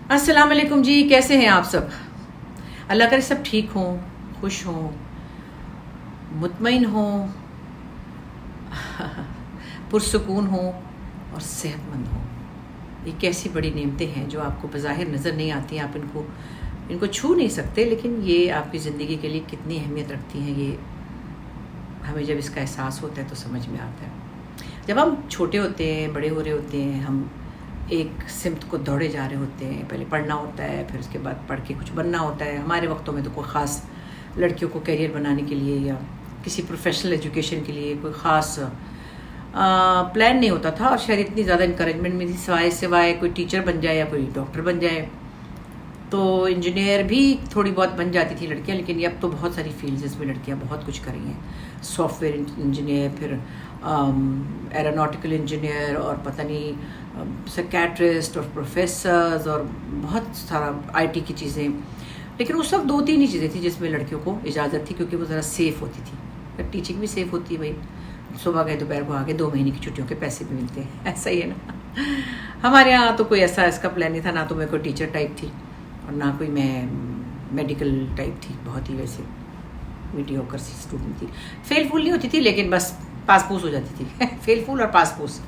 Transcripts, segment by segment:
السلام علیکم جی، کیسے ہیں آپ سب؟ اللہ کرے سب ٹھیک ہوں، خوش ہوں، مطمئن ہوں، پرسکون ہوں اور صحت مند ہوں۔ یہ کیسی بڑی نعمتیں ہیں جو آپ کو بظاہر نظر نہیں آتی ہیں، آپ ان کو چھو نہیں سکتے، لیکن یہ آپ کی زندگی کے لیے کتنی اہمیت رکھتی ہیں، یہ ہمیں جب اس کا احساس ہوتا ہے تو سمجھ میں آتا ہے۔ جب ہم چھوٹے ہوتے ہیں، بڑے ہو رہے ہوتے ہیں، ہم ایک سمت کو دوڑے جا رہے ہوتے ہیں، پہلے پڑھنا ہوتا ہے، پھر اس کے بعد پڑھ کے کچھ بننا ہوتا ہے۔ ہمارے وقتوں میں تو کوئی خاص لڑکیوں کو کیریئر بنانے کے لیے یا کسی پروفیشنل ایجوکیشن کے لیے کوئی خاص پلان نہیں ہوتا تھا، اور شاید اتنی زیادہ انکریجمنٹ میں تھی سوائے کوئی ٹیچر بن جائے یا کوئی ڈاکٹر بن جائے، تو انجینئر بھی تھوڑی بہت بن جاتی تھی لڑکیاں، لیکن اب تو بہت ساری فیلڈز اس میں لڑکیاں بہت کچھ کر رہی ہیں، سافٹ ویئر انجینئر، پھر ایروناٹیکل انجینئر، اور پتہ نہیں سیکیٹرسٹ اور پروفیسرز، اور بہت سارا آئی ٹی کی چیزیں۔ لیکن اس وقت 2-3 ہی چیزیں تھیں جس میں لڑکیوں کو اجازت تھی، کیونکہ وہ ذرا سیف ہوتی تھی۔ ٹیچنگ بھی سیف ہوتی ہے، بھائی صبح گئے دوپہر کو آگے، 2 مہینے کی چھٹیوں کے پیسے بھی ملتے ہیں، ایسا ہی ہے نا۔ ہمارے یہاں تو کوئی ایسا اس کا پلان نہیں تھا، نہ تو میں کوئی ٹیچر ٹائپ تھی اور نہ کوئی میں میڈیکل ٹائپ تھی، بہت ہی ویسے میڈیوکر سی اسٹوڈنٹ تھی، فیل فول نہیں ہوتی تھی، لیکن بس پاس پوس ہو جاتی تھی فیل فول اور پاس پوس۔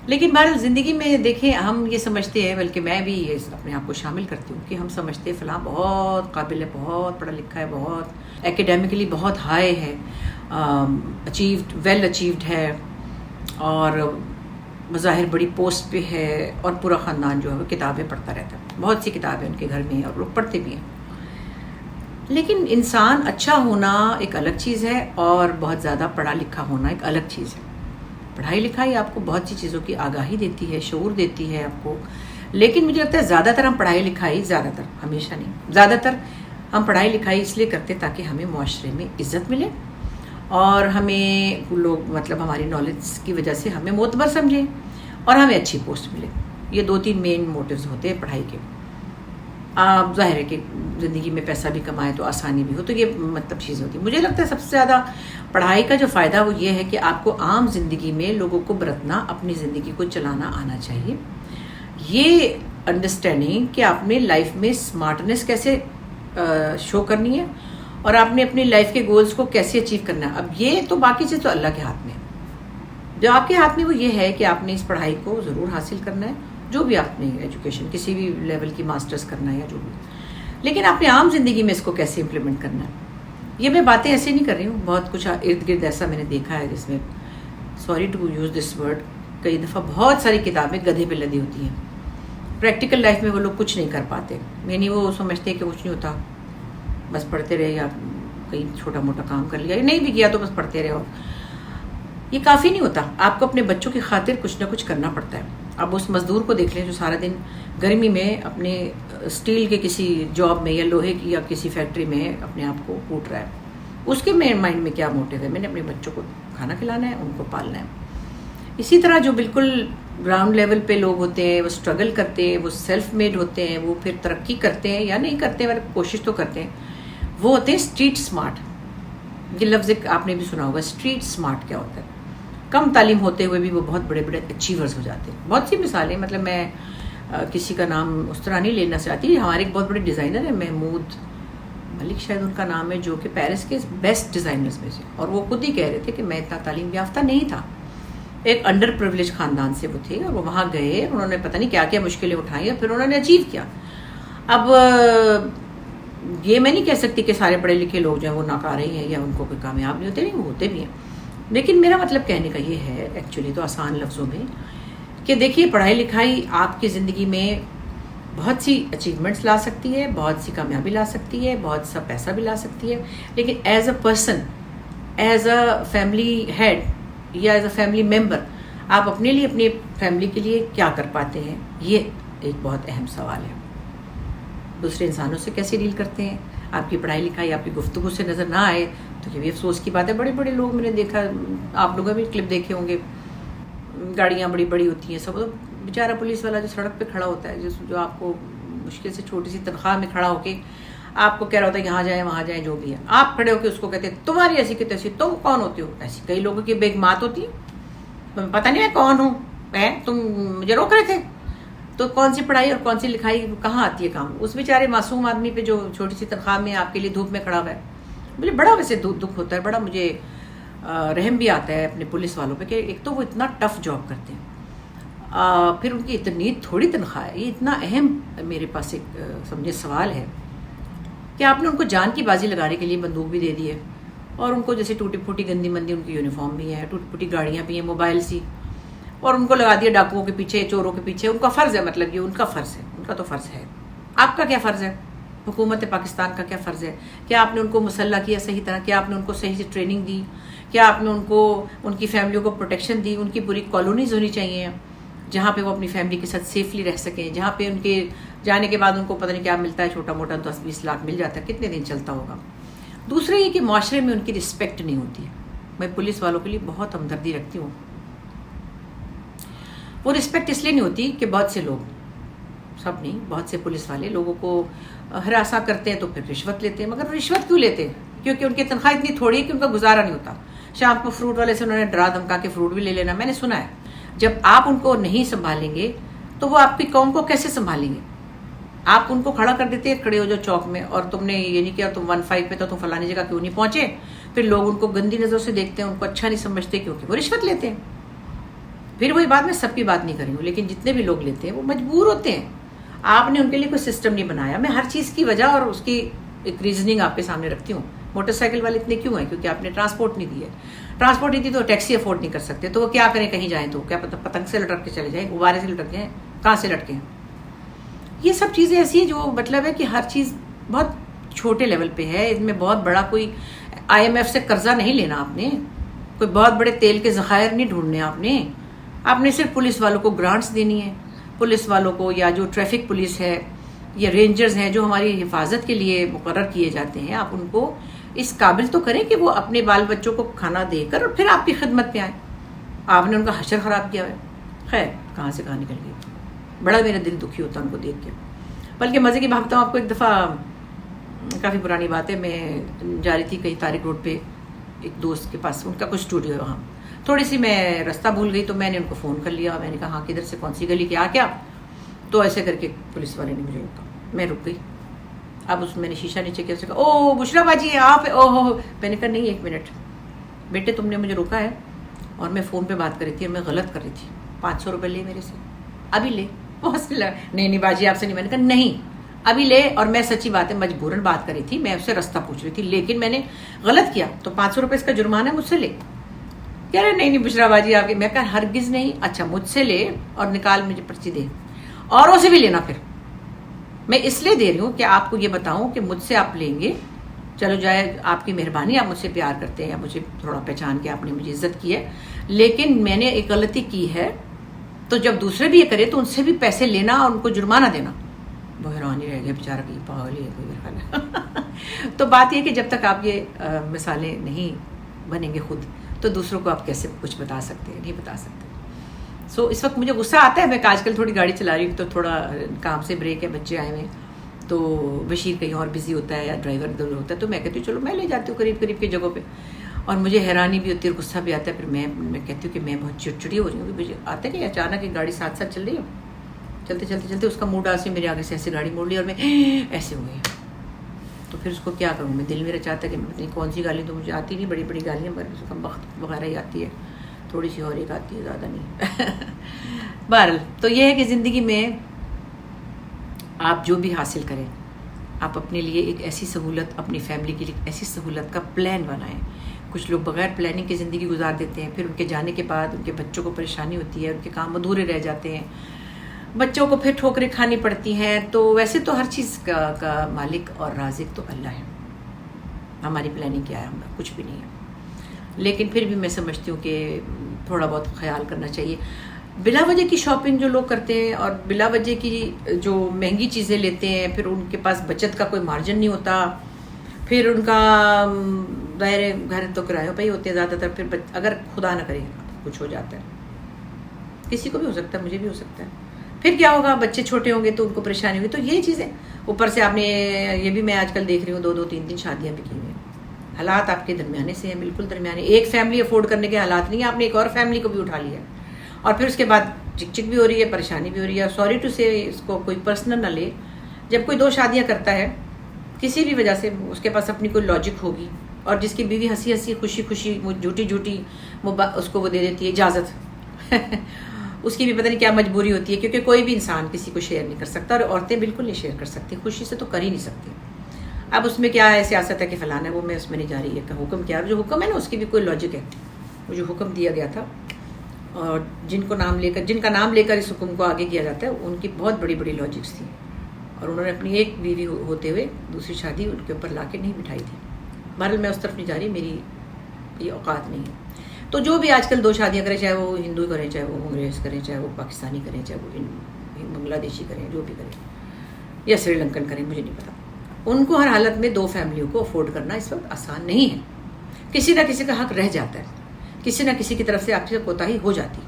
لیکن بہرحال زندگی میں دیکھیں، ہم یہ سمجھتے ہیں، بلکہ میں بھی اپنے آپ کو شامل کرتی ہوں، کہ ہم سمجھتے ہیں فلاں بہت قابل ہے، بہت پڑھا لکھا ہے، بہت ایکیڈیمکلی بہت ہائی ہے، ویل اچیوڈ ہے، اور بظاہر بڑی پوسٹ پہ ہے، اور پورا خاندان جو ہے وہ کتابیں پڑھتا رہتا ہے، بہت سی کتابیں ان کے گھر میں ہیں اور لوگ پڑھتے بھی ہیں۔ لیکن انسان اچھا ہونا ایک الگ چیز ہے، اور بہت زیادہ پڑھا لکھا ہونا ایک الگ چیز ہے۔ پڑھائی لکھائی آپ کو بہت سی چیزوں کی آگاہی دیتی ہے، شعور دیتی ہے آپ کو، لیکن مجھے لگتا ہے زیادہ تر ہم پڑھائی لکھائی، ہمیشہ نہیں، زیادہ تر ہم پڑھائی لکھائی اس لیے کرتے تاکہ ہمیں معاشرے میں عزت ملے، اور ہمیں لوگ مطلب ہماری نالج کی وجہ سے ہمیں معتبر سمجھیں، اور ہمیں اچھی پوسٹ ملے۔ یہ 2-3 مین موٹیوز ہوتے ہیں پڑھائی کے۔ ظاہر ہے کہ زندگی میں پیسہ بھی کمائے تو آسانی بھی ہو، تو یہ مطلب چیز ہوتی ہے۔ مجھے لگتا ہے سب سے زیادہ پڑھائی کا جو فائدہ وہ یہ ہے کہ آپ کو عام زندگی میں لوگوں کو برتنا، اپنی زندگی کو چلانا آنا چاہیے۔ یہ انڈرسٹینڈنگ کہ آپ نے لائف میں اسمارٹنیس کیسے شو کرنی ہے، اور آپ نے اپنی لائف کے گولز کو کیسے اچیو کرنا ہے۔ اب یہ تو باقی چیز تو اللہ کے ہاتھ میں ہے، جو آپ کے ہاتھ میں وہ یہ ہے کہ آپ نے اس پڑھائی کو ضرور حاصل کرنا ہے، جو بھی آپ نے ایجوکیشن کسی بھی لیول کی ماسٹرز کرنا ہے یا جو بھی، لیکن آپ نے عام زندگی میں اس کو کیسے امپلیمنٹ کرنا ہے۔ یہ میں باتیں ایسے نہیں کر رہی ہوں، بہت کچھ ارد گرد ایسا میں نے دیکھا ہے جس میں، sorry to use this word, کئی دفعہ بہت ساری کتابیں گدھے پہ لدی ہوتی ہیں، پریکٹیکل لائف میں وہ لوگ کچھ نہیں کر پاتے، یعنی وہ سمجھتے ہیں کہ کچھ نہیں ہوتا، بس پڑھتے رہے، یا کہیں چھوٹا موٹا کام کر لیا، نہیں بھی کیا تو بس پڑھتے رہے۔ یہ کافی نہیں ہوتا، آپ کو اپنے بچوں کی خاطر کچھ نہ کچھ کرنا پڑتا ہے۔ اب اس مزدور کو دیکھ لیں جو سارا دن گرمی میں اپنے اسٹیل کے کسی جاب میں یا لوہے کی یا کسی فیکٹری میں اپنے آپ کو کوٹ رہا ہے، اس کے مائنڈ میں کیا موٹیو ہے؟ میں نے اپنے بچوں کو کھانا کھلانا ہے، ان کو پالنا ہے۔ اسی طرح جو بالکل گراؤنڈ لیول پہ لوگ ہوتے ہیں، وہ اسٹرگل کرتے ہیں، وہ سیلف میڈ ہوتے ہیں، وہ پھر ترقی کرتے ہیں یا نہیں کرتے ہیں، کوشش تو کرتے ہیں، وہ ہوتے ہیں اسٹریٹ اسمارٹ۔ یہ لفظ آپ نے بھی سنا ہوگا، اسٹریٹ اسمارٹ کیا ہوتا ہے؟ کم تعلیم ہوتے ہوئے بھی وہ بہت بڑے بڑے اچیورز ہو جاتے ہیں۔ بہت سی مثالیں، مطلب میں کسی کا نام اس طرح نہیں لینا چاہتی، ہمارے ایک بہت بڑے ڈیزائنر ہیں، محمود ملک شاید ان کا نام ہے، جو کہ پیرس کے بیسٹ ڈیزائنرز میں سے، اور وہ خود ہی کہہ رہے تھے کہ میں اتنا تعلیم یافتہ نہیں تھا، ایک انڈر پریولیج خاندان سے وہ تھے، اور وہ وہاں گئے، انہوں نے پتہ نہیں کیا کیا مشکلیں اٹھائیں، اور پھر انہوں نے اچیو کیا۔ اب یہ میں نہیں کہہ سکتی کہ سارے پڑھے لکھے لوگ جو ہیں وہ ناکارہ ہی ہیں یا ان کو کوئی کامیاب نہیں ہوتے، نہیں، وہ ہوتے بھی ہیں، لیکن میرا مطلب کہنے کا یہ ہے ایکچولی تو آسان لفظوں میں، کہ دیکھیے پڑھائی لکھائی آپ کی زندگی میں بہت سی اچیومنٹس لا سکتی ہے، بہت سی کامیابی لا سکتی ہے، بہت سا پیسہ بھی لا سکتی ہے، لیکن as a person, as a family head یا ایز اے فیملی ممبر، آپ اپنے لیے، اپنی فیملی کے لیے کیا کر پاتے ہیں؟ یہ ایک بہت اہم سوال ہے۔ دوسرے انسانوں سے کیسے ڈیل کرتے ہیں؟ آپ کی پڑھائی لکھائی آپ کی گفتگو سے نظر نہ آئے تو یہ بھی افسوس کی بات ہے۔ بڑے بڑے لوگ میں نے دیکھا، آپ لوگوں بھی کلپ دیکھے ہوں گے، گاڑیاں بڑی بڑی ہوتی ہیں، سب بیچارہ پولیس والا جو سڑک پہ کھڑا ہوتا ہے، جو آپ کو مشکل سے چھوٹی سی تنخواہ میں کھڑا ہو کے آپ کو کہہ رہا ہوتا ہے یہاں جائیں وہاں جائیں جو بھی ہے، آپ کھڑے ہو کے اس کو کہتے ہیں تمہاری ایسی کی تیسی، تم کون ہوتے ہو؟ ایسی کئی لوگوں کی بیگ مات ہوتی ہے، تمہیں پتہ نہیں میں کون ہوں، تم مجھے روک رہے تھے، تو کون سی پڑھائی اور کون سی لکھائی کہاں آتی ہے کام. اس بیچارے معصوم آدمی پہ جو چھوٹی سی تنخواہ میں آپ کے لیے دھوپ میں کھڑا ہوا ہے. مجھے بڑا ویسے دکھ ہوتا ہے, بڑا مجھے رحم بھی آتا ہے اپنے پولیس والوں پہ کہ ایک تو وہ اتنا ٹف جاب کرتے ہیں, پھر ان کی اتنی تھوڑی تنخواہ ہے. یہ اتنا اہم میرے پاس ایک سمجھے سوال ہے کہ آپ نے ان کو جان کی بازی لگانے کے لیے بندوق بھی دے دی ہے, اور ان کو جیسے ٹوٹی پھوٹی گندی مندی ان کی یونیفارم بھی ہے, ٹوٹی پھوٹی گاڑیاں بھی ہیں, موبائل سی, اور ان کو لگا دیا ڈاکوؤں کے پیچھے, چوروں کے پیچھے. ان کا فرض ہے, مطلب یہ ان کا فرض ہے, ان کا تو فرض ہے. آپ کا کیا فرض ہے؟ حکومت پاکستان کا کیا فرض ہے؟ کیا آپ نے ان کو مسلح کیا صحیح طرح؟ کیا آپ نے ان کو صحیح سے ٹریننگ دی؟ کیا آپ نے ان کو ان کی فیملیوں کو پروٹیکشن دی؟ ان کی پوری کالونیز ہونی چاہیے جہاں پہ وہ اپنی فیملی کے ساتھ سیفلی رہ سکیں, جہاں پہ ان کے جانے کے بعد ان کو پتہ نہیں کیا ملتا ہے, چھوٹا موٹا 10-20 لاکھ مل جاتا ہے, کتنے دن چلتا ہوگا. دوسرے یہ کہ معاشرے میں ان کی رسپیکٹ نہیں ہوتی ہے. میں پولیس والوں کے لیے بہت ہمدردی رکھتی ہوں. وہ رسپیکٹ اس لیے نہیں ہوتی کہ بہت سے لوگ, سب نہیں, بہت سے پولیس والے لوگوں کو ہراساں کرتے ہیں تو پھر رشوت لیتے ہیں. مگر رشوت کیوں لیتے ہیں؟ کیونکہ ان کی تنخواہ اتنی تھوڑی ہے کہ ان کا گزارا نہیں ہوتا. شام کو فروٹ والے سے انہوں نے ڈرا دھمکا کے فروٹ بھی لے لینا, میں نے سنا ہے. جب آپ ان کو نہیں سنبھالیں گے تو وہ آپ کی قوم کو کیسے سنبھالیں گے؟ آپ ان کو کھڑا کر دیتے ہیں, کھڑے ہو جو چوک میں, اور تم نے یہ نہیں کیا, تم 15 پہ تو تم فلانی جگہ کیوں نہیں پہنچے. پھر لوگ ان کو گندی نظروں سے دیکھتے ہیں, ان کو اچھا نہیں سمجھتے کیونکہ وہ رشوت لیتے ہیں. پھر وہی بات, میں سب کی بات نہیں کروں گی, لیکن جتنے بھی لوگ لیتے ہیں وہ مجبور ہوتے ہیں. آپ نے ان کے لیے کوئی سسٹم نہیں بنایا. میں ہر چیز کی وجہ اور اس کی ایک ریزننگ آپ کے سامنے رکھتی ہوں. موٹر سائیکل والے اتنے کیوں ہیں؟ کیونکہ آپ نے ٹرانسپورٹ نہیں دی ہے. ٹرانسپورٹ نہیں دی تو ٹیکسی افورڈ نہیں کر سکتے, تو وہ کیا کریں؟ کہیں جائیں تو کیا پتہ پتنگ سے لٹک کے چلے جائیں, غبارے سے لٹک جائیں, کہاں سے لٹکیں. یہ سب چیزیں ایسی ہیں جو مطلب ہے کہ ہر چیز بہت چھوٹے لیول پہ ہے. اس میں بہت بڑا کوئی IMF سے قرضہ نہیں لینا آپ نے, کوئی بہت بڑے تیل کے ذخائر نہیں ڈھونڈنے آپ نے صرف پولیس والوں کو گرانٹس دینی ہے. پولیس والوں کو, یا جو ٹریفک پولیس ہے یا رینجرز ہیں جو ہماری حفاظت کے لیے مقرر کیے جاتے ہیں, آپ ان کو اس قابل تو کریں کہ وہ اپنے بال بچوں کو کھانا دے کر اور پھر آپ کی خدمت پہ آئیں. آپ نے ان کا حشر خراب کیا ہے. خیر, کہاں سے کہاں نکل گئی. بڑا میرا دل دکھی ہوتا ان کو دیکھ کے. بلکہ مزے کی بات ہوں آپ کو, ایک دفعہ کافی پرانی بات ہے, میں جا رہی تھی کہیں طارق روڈ پہ ایک دوست کے پاس, ان کا کچھ اسٹوڈیو ہے وہاں. تھوڑی سی میں رستہ بھول گئی تو میں نے ان کو فون کر لیا. میں نے کہا ہاں کدھر سے, کون سی گلی کیا, تو ایسے کر کے پولیس والے نے مجھے روکا. میں رک گئی. اب اس میں نے شیشہ نیچے کیا, اسے کہا او بشرا باجی آپ, او ہو. میں نے کہا نہیں, 1 منٹ بیٹے, تم نے مجھے روکا ہے اور میں فون پہ بات کر رہی تھی اور میں غلط کر رہی تھی. 500 روپے لے میرے سے, ابھی لے. نہیں باجی آپ سے نہیں. میں نے کہا نہیں ابھی لے, اور میں سچی بات ہے مجبوراً بات کر رہی تھی, میں اس سے رستہ پوچھ رہی تھی, لیکن میں نے غلط کیا تو 500 روپے اس کا جرمانہ ہے, مجھ سے لے. کہہ رہے نہیں بشرا باجی آپ کی. میں کہا ہرگز نہیں. اچھا مجھ سے لے اور نکال مجھے پرچی دے, اوروں سے بھی لینا. پھر میں اس لیے دے رہی ہوں کہ آپ کو یہ بتاؤں کہ مجھ سے آپ لیں گے, چلو جائے آپ کی مہربانی, آپ مجھ سے پیار کرتے ہیں یا مجھے تھوڑا پہچان کے آپ نے مجھے عزت کی ہے, لیکن میں نے ایک غلطی کی ہے, تو جب دوسرے بھی یہ کرے تو ان سے بھی پیسے لینا اور ان کو جرمانہ دینا. وہ حیران ہی رہ گیا بیچارہ کہ پاگل ہی ہے کوئی میرا خیال. تو بات یہ کہ جب تک آپ یہ مثالیں نہیں بنیں گے خود, تو دوسروں کو آپ کیسے کچھ بتا سکتے ہیں؟ نہیں بتا سکتے. سو اس وقت مجھے غصہ آتا ہے. میں آج کل تھوڑی گاڑی چلا رہی ہوں تو تھوڑا کام سے بریک ہے, بچے آئے ہوئے, تو بشیر کہیں اور بزی ہوتا ہے یا ڈرائیور ادھر ہوتا ہے, تو میں کہتی ہوں چلو میں لے جاتی ہوں قریب کی جگہوں پہ. اور مجھے حیرانی بھی ہوتی ہے اور غصہ بھی آتا ہے. پھر میں کہتی ہوں کہ میں بہت چڑچڑی ہو رہی ہوں, مجھے آتا ہے کہ اچانک ایک گاڑی ساتھ چل رہی ہو, چلتے اس کا موڈ آج سے میرے آگے سے ایسے گاڑی موڑ لی اور میں ایسے ہو گئی. تو پھر اس کو کیا کروں میں؟ دل میرا چاہتا ہے کہ میں کون سی گالی, تو مجھے آتی نہیں بڑی گالیاں, مگر کم وقت وغیرہ ہی آتی ہے, تھوڑی سی اور ایک آتی ہے, زیادہ نہیں. بہرحال تو یہ ہے کہ زندگی میں آپ جو بھی حاصل کریں, آپ اپنے لیے ایک ایسی سہولت, اپنی فیملی کے لیے ایسی سہولت کا پلان بنائیں. کچھ لوگ بغیر پلاننگ کی زندگی گزار دیتے ہیں, پھر ان کے جانے کے بعد ان کے بچوں کو پریشانی ہوتی ہے, ان کے کام ادھورے رہ جاتے ہیں, بچوں کو پھر ٹھوکریں کھانی پڑتی ہیں. تو ویسے تو ہر چیز کا مالک اور رازق تو اللہ ہے, ہماری پلاننگ کیا ہے؟ ہمیں کچھ بھی نہیں ہے. لیکن پھر بھی میں سمجھتی ہوں کہ تھوڑا بہت خیال کرنا چاہیے. بلا وجہ کی شاپنگ جو لوگ کرتے ہیں اور بلا وجہ کی جو مہنگی چیزیں لیتے ہیں, پھر ان کے پاس بچت کا کوئی مارجن نہیں ہوتا, پھر ان کا ظاہر گھر تو کرایہ پہ ہی ہوتے ہیں زیادہ تر. پھر اگر خدا نہ کرے کچھ ہو جاتا ہے, کسی کو بھی ہو سکتا ہے, مجھے بھی ہو سکتا ہے, پھر کیا ہوگا؟ بچے چھوٹے ہوں گے تو ان کو پریشانی ہوگی. تو یہ چیزیں اوپر سے آپ نے یہ بھی میں آج کل دیکھ رہی ہوں 2-2 3-3 شادیاں بھی کی ہوئی ہیں. حالات آپ کے درمیانے سے ہیں, بالکل درمیانے. ایک فیملی افورڈ کرنے کے حالات نہیں ہیں, آپ نے ایک اور فیملی کو بھی اٹھا لیا, اور پھر اس کے بعد چک چک بھی ہو رہی ہے, پریشانی بھی ہو رہی ہے. سوری ٹو سے اس کو کوئی پرسنل نہ لے. جب کوئی 2 شادیاں کرتا ہے کسی بھی وجہ سے, اس کے پاس اپنی کوئی لاجک ہوگی, اور جس کی بیوی ہنسی ہنسی خوشی خوشی جھوٹی جھوٹی اس کو وہ دے دیتی ہے اجازت اس کی بھی پتہ نہیں کیا مجبوری ہوتی ہے, کیونکہ کوئی بھی انسان کسی کو شیئر نہیں کر سکتا, اور عورتیں بالکل نہیں شیئر کر سکتی, خوشی سے تو کر ہی نہیں سکتی. اب اس میں کیا ہے, سیاست ہے کہ فلانا ہے, وہ میں اس میں نہیں جا رہی ہے کہ حکم کیا, جو حکم ہے نا اس کی بھی کوئی لاجک ہے. وہ جو حکم دیا گیا تھا, اور جن کا نام لے کر اس حکم کو آگے کیا جاتا ہے, ان کی بہت بڑی بڑی لاجکس تھیں, اور انہوں نے اپنی ایک بیوی ہوتے ہوئے دوسری شادی ان کے اوپر لا کے نہیں بٹھائی تھی. بہرحال میں اس طرف نہیں جا رہی, میری یہ اوقات نہیں ہے. تو جو بھی آج کل 2 شادیاں کریں, چاہے وہ ہندو کریں, چاہے وہ انگریز کریں, چاہے وہ پاکستانی کریں, چاہے وہ بنگلہ دیشی کریں, جو بھی کریں, یا سری لنکن کریں, مجھے نہیں پتا. ان کو ہر حالت میں 2 فیملیوں کو افورڈ کرنا اس وقت آسان نہیں ہے. کسی نہ کسی کا حق رہ جاتا ہے, کسی نہ کسی کی طرف سے آپ سے کوتاہی ہو جاتی.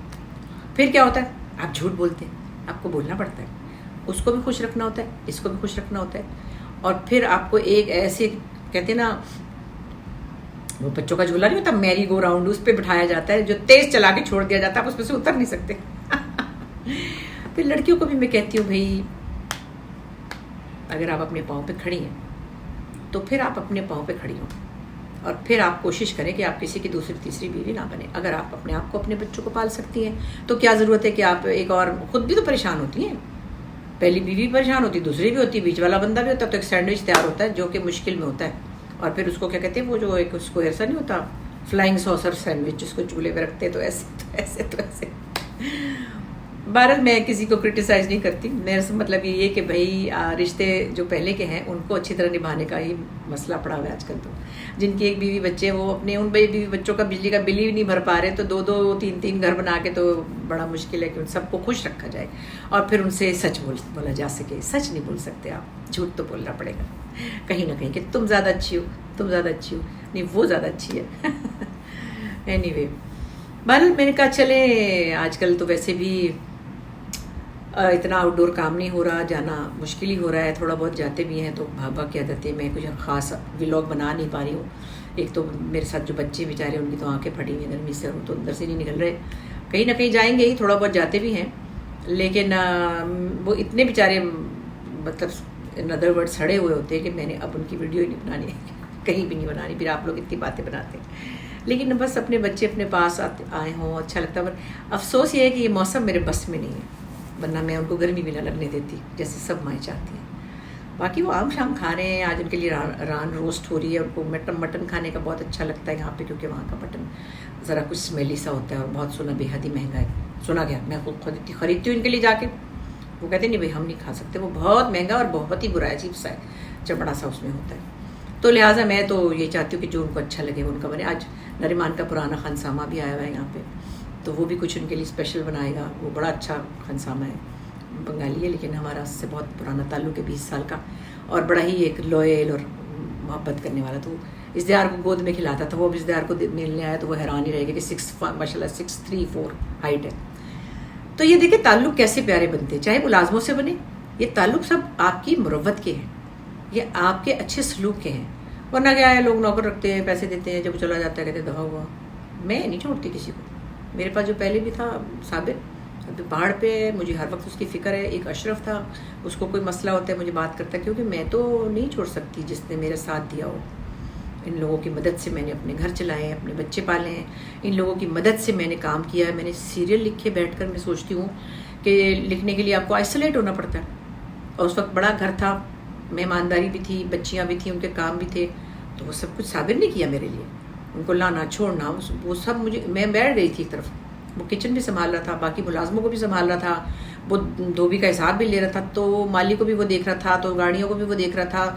پھر کیا ہوتا ہے, آپ جھوٹ بولتے ہیں, آپ کو بولنا پڑتا ہے, اس کو بھی خوش رکھنا ہوتا ہے, اس کو بھی خوش رکھنا ہوتا ہے. اور پھر آپ کو ایک ایسے کہتے ہیں نا, وہ بچوں کا جھولا نہیں ہوتا, میری گو راؤنڈ, اس پہ بٹھایا جاتا ہے, جو تیز چلا کے چھوڑ دیا جاتا ہے, آپ اس پہ سے اتر نہیں سکتے. پھر لڑکیوں کو بھی میں کہتی ہوں, بھائی اگر آپ اپنے پاؤں پہ کھڑی ہیں تو پھر آپ اپنے پاؤں پہ کھڑی ہوں, اور پھر آپ کوشش کریں کہ آپ کسی کی دوسری تیسری بیوی نہ بنے. اگر آپ اپنے آپ کو اپنے بچوں کو پال سکتی ہیں تو کیا ضرورت ہے کہ آپ ایک اور, خود بھی تو پریشان ہوتی ہیں, پہلی بیوی پریشان ہوتی, دوسری بھی ہوتی, بیچ والا بندہ بھی ہوتا ہے, تو ایک سینڈوچ تیار ہوتا ہے جو کہ مشکل میں ہوتا ہے. اور پھر اس کو کیا کہتے ہیں, وہ جو ایک اس کو ایسا نہیں ہوتا, فلائنگ سوسر سینڈوچ, جس کو چولہے پہ رکھتے تو ایسے. بہرحال میں کسی کو کرٹیسائز نہیں کرتی. میرا مطلب یہ ہے کہ بھائی رشتے جو پہلے کے ہیں ان کو اچھی طرح نبھانے کا ہی مسئلہ پڑا ہوا ہے آج کل. تو جن کی ایک بیوی بچے, وہ اپنے ان بیوی بچوں کا بجلی کا بل ہی نہیں بھر پا رہے, تو 2 3 گھر بنا کے تو بڑا مشکل ہے کہ ان سب کو خوش رکھا جائے, اور پھر ان سے سچ بولا جا سکے. سچ نہیں بول سکتے آپ, جھوٹ تو بولنا پڑے گا کہیں نہ کہیں, کہ تم زیادہ اچھی ہو, تم زیادہ اچھی ہو, نہیں وہ زیادہ اچھی ہے. اینی وے, بہرحال میں نے کہا چلیں, آج کل تو ویسے بھی اتنا آؤٹ ڈور کام نہیں ہو رہا, جانا مشکل ہی ہو رہا ہے. تھوڑا بہت جاتے بھی ہیں تو بھاگ کی عادت ہے, میں کچھ خاص ولاگ بنا نہیں پا رہی ہوں. ایک تو میرے ساتھ جو بچے بیچارے, ان کی تو آنکھیں پھٹی ہوئی ہیں گرمی سے, وہ تو اندر سے نہیں نکل رہے. کہیں نہ کہیں جائیں گے ہی, تھوڑا بہت جاتے بھی ہیں, لیکن وہ اتنے بیچارے مطلب ان ادر ورڈ سڑے ہوئے ہوتے ہیں کہ میں نے اب ان کی ویڈیو ہی نہیں بنانی, کہیں بھی نہیں بنانی. پھر آپ لوگ اتنی باتیں بناتے ہیں, لیکن بس اپنے بچے اپنے پاس آئے ہوں, اچھا لگتا ہے. پر افسوس یہ ہے کہ یہ موسم میرے بس میں نہیں ہے, ورنہ میں ان کو گرمی بھی نہ لگنے دیتی جیسے سب مائیں چاہتی ہیں. باقی وہ آم شام کھا رہے ہیں, آج ان کے لیے ران روسٹ ہو رہی ہے. ان کو مٹن کھانے کا بہت اچھا لگتا ہے یہاں پہ, کیونکہ وہاں کا مٹن ذرا کچھ اسمیلی سا ہوتا ہے, اور بہت سنا بے حد ہی مہنگا ہے. سنا گیا, میں خود خریدتی ہوں ان کے لیے جا کے. وہ کہتے ہیں نہیں بھائی ہم نہیں کھا سکتے, وہ بہت مہنگا اور بہت ہی برا, عجیب سا ہے, چمڑا سا اس میں ہوتا ہے. تو لہٰذا میں تو یہ چاہتی ہوں کہ جو ان کو اچھا لگے وہ ان کا بنے. آج نریمان کا پرانا خانسامہ بھی آیا ہوا ہے یہاں پہ, تو وہ بھی کچھ ان کے لیے اسپیشل بنائے گا. وہ بڑا اچھا خانسامہ ہے, بنگالی ہے, لیکن ہمارا اس سے بہت پرانا تعلق ہے, 20 سال کا, اور بڑا ہی ایک لوئل اور محبت کرنے والا. تو ازدہار کو گود میں کھلاتا تھا. وہ اب ازدہار کو ملنے آیا تو وہ حیران ہی رہے گا کہ 6 ماشاء اللہ 6'3'4" ہائٹ ہے. تو یہ دیکھیں تعلق کیسے پیارے بنتے ہیں, چاہے ملازموں سے بنے. یہ تعلق سب آپ کی مروت کے ہیں, یہ آپ کے اچھے سلوک کے ہیں. ورنہ کیا ہے, لوگ نوکر رکھتے ہیں, پیسے دیتے ہیں, جب وہ چلا جاتا ہے کہتے دفعہ ہوا. میں نہیں چھوڑتی کسی کو. میرے پاس جو پہلے بھی تھا صابر, اب پہاڑ پہ, مجھے ہر وقت اس کی فکر ہے. ایک اشرف تھا, اس کو کوئی مسئلہ ہوتا ہے مجھے بات کرتا ہے, کیونکہ میں تو نہیں چھوڑ سکتی جس نے میرا ساتھ دیا ہو. ان لوگوں کی مدد سے میں نے اپنے گھر چلائے ہیں, اپنے بچے پالے ہیں. ان لوگوں کی مدد سے میں نے کام کیا ہے. میں نے سیریل لکھے بیٹھ کر. میں سوچتی ہوں کہ لکھنے کے لیے آپ کو آئسولیٹ ہونا پڑتا ہے, اور اس وقت بڑا گھر تھا, مہمانداری بھی تھی, بچیاں بھی تھیں, ان کے کام بھی تھے. تو وہ سب کچھ صابر نے کیا میرے لیے. ان کو لانا چھوڑنا وہ سب مجھے, میں بیٹھ گئی تھی ایک طرف. وہ کچن بھی سنبھال رہا تھا, باقی ملازموں کو بھی سنبھال رہا تھا, وہ دھوبی کا حساب بھی لے رہا تھا, تو مالی کو بھی وہ دیکھ رہا تھا, تو گاڑیوں کو بھی وہ دیکھ رہا تھا.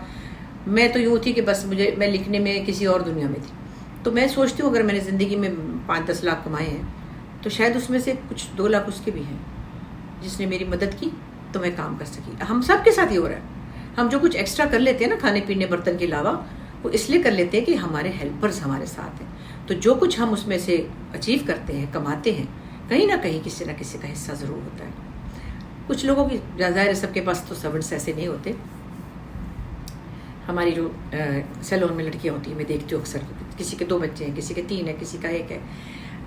میں تو یوں تھی کہ بس میں لکھنے میں کسی اور دنیا میں تھی. تو میں سوچتی ہوں اگر میں نے زندگی میں 5-10 لاکھ کمائے ہیں تو شاید اس میں سے کچھ 2 لاکھ اس کے بھی ہیں جس نے میری مدد کی تو میں کام کر سکی. ہم سب کے ساتھ یہ ہو رہا ہے. ہم جو کچھ ایکسٹرا کر لیتے ہیں نا کھانے پینے برتن کے علاوہ, وہ اس لیے کر لیتے ہیں کہ ہمارے ہیلپرز ہمارے ساتھ ہیں. تو جو کچھ ہم اس میں سے اچیو کرتے ہیں, کماتے ہیں, کہیں نہ کہیں کسی نہ کسی کا حصہ ضرور ہوتا ہے. کچھ لوگوں کی ظاہر سب کے پاس تو سرونٹس ایسے نہیں ہوتے. ہماری جو سیلون میں لڑکیاں ہوتی ہیں, میں دیکھتی ہوں اکثر, کسی کے 2 بچے ہیں, کسی کے 3 ہیں, کسی کا 1 ہے.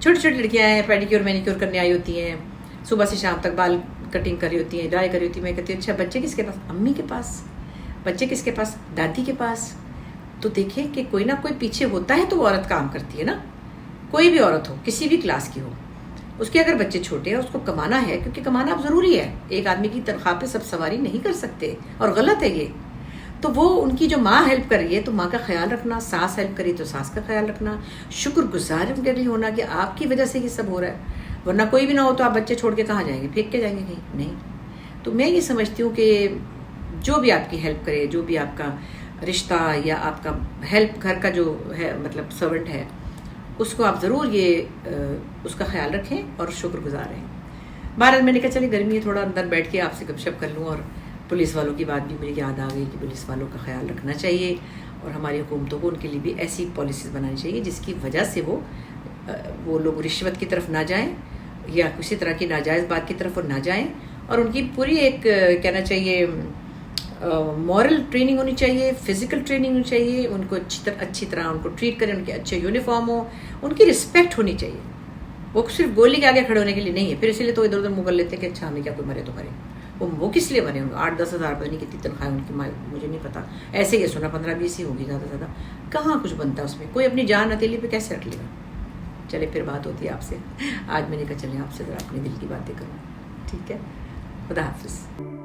چھوٹی چھوٹی لڑکیاں ہیں, پیڈیکیور مینیکیور کرنے آئی ہوتی ہیں, صبح سے شام تک بال کٹنگ کری ہوتی ہیں، ڈرائی کری ہوتی ہیں. میں کہتی ہوں اچھا بچے کس کے پاس؟ امی کے پاس. بچے کس کے پاس؟ دادی کے پاس. تو دیکھیں کہ کوئی نہ کوئی پیچھے ہوتا ہے تو وہ عورت کام کرتی ہے نا. کوئی بھی عورت ہو، کسی بھی کلاس کی ہو، اس کے اگر بچے چھوٹے ہیں، اس کو کمانا ہے، کیونکہ کمانا اب ضروری ہے. ایک آدمی کی تنخواہ پہ سب سواری نہیں کر سکتے، اور غلط ہے یہ. تو وہ ان کی جو ماں ہیلپ کر رہی ہے تو ماں کا خیال رکھنا، ساس ہیلپ کری تو ساس کا خیال رکھنا، شکر گزار ان کے لیے ہونا کہ آپ کی وجہ سے یہ سب ہو رہا ہے. ورنہ کوئی بھی نہ ہو تو آپ بچے چھوڑ کے کہاں جائیں گے؟ پھینک کے جائیں گے کہیں؟ نہیں. تو میں یہ سمجھتی ہوں کہ جو بھی آپ کی ہیلپ کرے، جو بھی آپ کا رشتہ یا آپ کا ہیلپ گھر کا جو ہے مطلب سرونٹ ہے، اس کو آپ ضرور یہ اس کا خیال رکھیں اور شکر گزار رہیں. بہرحال میں نے کہا چلے گرمی ہے، تھوڑا اندر بیٹھ کے آپ سے گپ شپ کر لوں. اور پولیس والوں کی بات بھی مجھے یاد آ گئی کہ پولیس والوں کا خیال رکھنا چاہیے، اور ہماری حکومتوں کو ان کے لیے بھی ایسی پالیسیز بنانی چاہیے جس کی وجہ سے وہ لوگ رشوت کی طرف نہ جائیں یا کسی طرح کی ناجائز بات کی طرف وہ نہ جائیں. اور ان کی پوری ایک کہنا چاہیے مورل ٹریننگ ہونی چاہیے، فزیکل ٹریننگ ہونی چاہیے. ان کو اچھی طرح ان کو ٹریٹ کریں، ان کے اچھے یونیفارم ہو، ان کی رسپیکٹ ہونی چاہیے. وہ صرف گولی کے آگے کھڑے ہونے کے لیے نہیں ہے. پھر اسی لیے تو ادھر ادھر منہ کر لیتے ہیں کہ اچھا ہمیں کیا کوئی مرے تو مرے. وہ کس لیے مرے؟ 8-10 ہزار پتہ نہیں کتنی تنخواہ ان کی، مجھے نہیں پتا. ایسے ہی سنا 15-20 ہی ہوگی زیادہ سے زیادہ. کہاں کچھ بنتا اس میں؟ کوئی اپنی جان ہتھیلی پہ کیسے رکھ لے گا؟ چلے پھر بات ہوتی ہے آپ سے. آج میں نے کہا چلیں آپ سے ذرا اپنے دل کی باتیں کروں. ٹھیک ہے، خدا حافظ.